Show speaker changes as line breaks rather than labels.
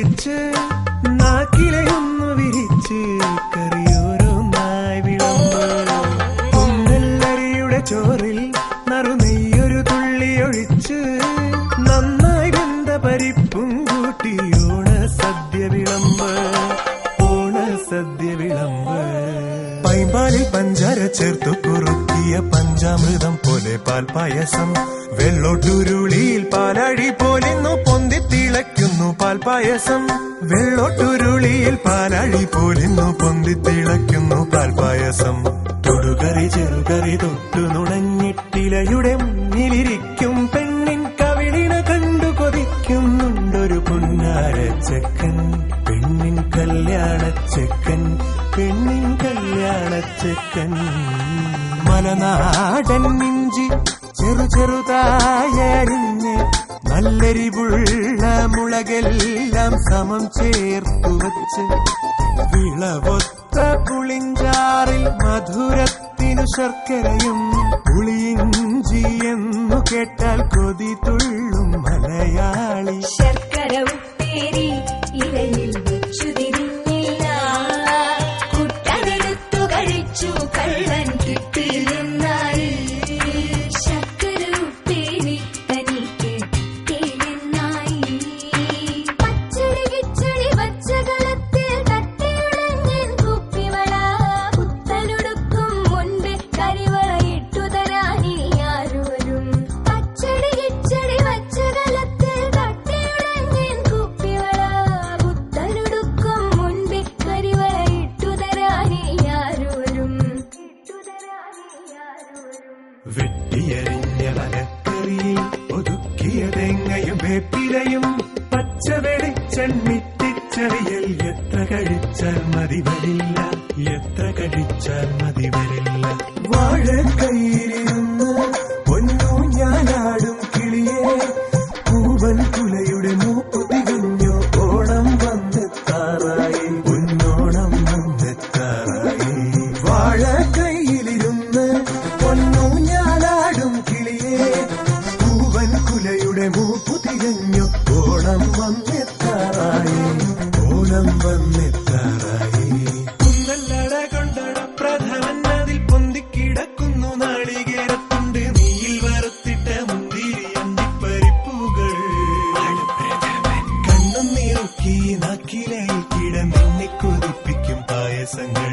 ഒഴിച്ച് നാക്കിലയൊന്നു വിരിച്ച് കറിയോരോന്നായി വിളമ്പ്. കുന്നല്ലരിയുടെ ചോറിൽ നറുനെയ്യൊരു തുള്ളി ഒഴിച്ച് നന്നായി വെന്ത പരിപ്പും കൂട്ടി ഓണസദ്യ വിളമ്പ്. ഓണസദ്യ വിളമ്പ്. പൈമ്പാലിൽ പഞ്ചാര ചേർത്തു കുറുക്കിയ പഞ്ചാമൃതം പോലെ പാൽപായസം. വെള്ളോട്ടുരുളിയിൽ പാലഴി പോലിന്നു പൊന്തി തിളയ്ക്കുന്നു പാൽപായസം. വെള്ളോട്ടുരുളിയിൽ പാലഴി പോലിന്നു പൊന്തി തിളയ്ക്കുന്നു പാൽപായസം. തൊടുകറി ചെറുകറി തൊട്ടു നുണഞ്ഞിട്ടിലയുടെ മുന്നിലിരിക്കും പെണ്ണിൻ കവിളിന കണ്ടു കൊതിക്കുന്നുണ്ടൊരു പുന്നാരച്ചക്കൻ. പെണ്ണിൻ കല്യാണച്ചക്കൻ. പെണ്ണിൻ കല്യാണച്ചക്കൻ. മലനാടൻ ഇഞ്ചി ചെറുതായരിഞ്ഞ് നല്ലെരിവുള്ള മുളകെല്ലാം സമം ചേർത്തു വച്ച് വിളവൊത്ത പുളിഞ്ചാറിൽ മധുരത്തിനു ശർക്കരയും പുളിയിഞ്ചി എന്നു കേട്ടാൽ കൊതി തുള്ളും മലയാളി.
ശർക്കര ഉപ്പേരി ഇലയിൽ വെച്ചു തിരിഞ്ഞില്ല, കുട്ടനെടുത്തു കഴിച്ചു കള്ളൻ കിട്ടില്ലെന്നായി. ശർക്കര ഉപ്പേരി തനിക്ക് കിട്ടില്ലെന്നായി. പച്ചടി കിച്ചടി പച്ചകളത്തിൽ തട്ടിയുടഞ്ഞൻ കുപ്പിവള, പുത്തനുടുക്കും മുൻപ് കരിവളയിട്ടു തരാനി ആരുവരും. പച്ചടി കിച്ചടി പച്ചകളത്തിൽ തട്ടിയുടഞ്ഞൻ കുപ്പിവള, പുത്തനുടുക്കും മുൻപ് കരിവളയിട്ടു തരാനി ആരുവരും.
വെട്ടിയരിഞ്ഞ മലക്കറിയിൽ ഒതുക്കിയ തേങ്ങയും വേപ്പിലയും പച്ച വെളിച്ചെണ്ണിട്ടിച്ചറിയൽ എത്ര കഴിച്ചാൽ മതി വരില്ല, എത്ര കഴിച്ചാൽ മതി വരില്ല. വാഴക്കൈയിലിരുന്ന് പൊന്നൂഞ്ഞാലാടും കിളിയെ, പൂവൻ കുലയുടെ മൂപ്പു തികഞ്ഞു ഓണം വന്നെത്താറായി, പൊന്നോണം വന്നെത്താറായി. വാഴക്കൈയിലിരുന്ന് പൊന്നൂഞ്ഞാലാടും കിളിയെ, പൂവൻ കുലയുടെ മൂപ്പു തികഞ്ഞു ഓണം വന്നെത്താറായി, ഓണം വന്നെത്താറായി. കുന്നല്ലട കൊണ്ടട പ്രഥമൻ അതിൽ പൊന്തിക്കിടക്കുന്നു നാളികേരത്തുണ്ട് നെയ്യിൽ വറുത്തിട്ട മുന്തിരി അണ്ടിപ്പരിപ്പുകൾ. കണ്ണും നീറുക്കി നാക്കിലയിൽ കിടന്നെന്നെ കൊതിപ്പിക്കും പായസങ്ങൾ.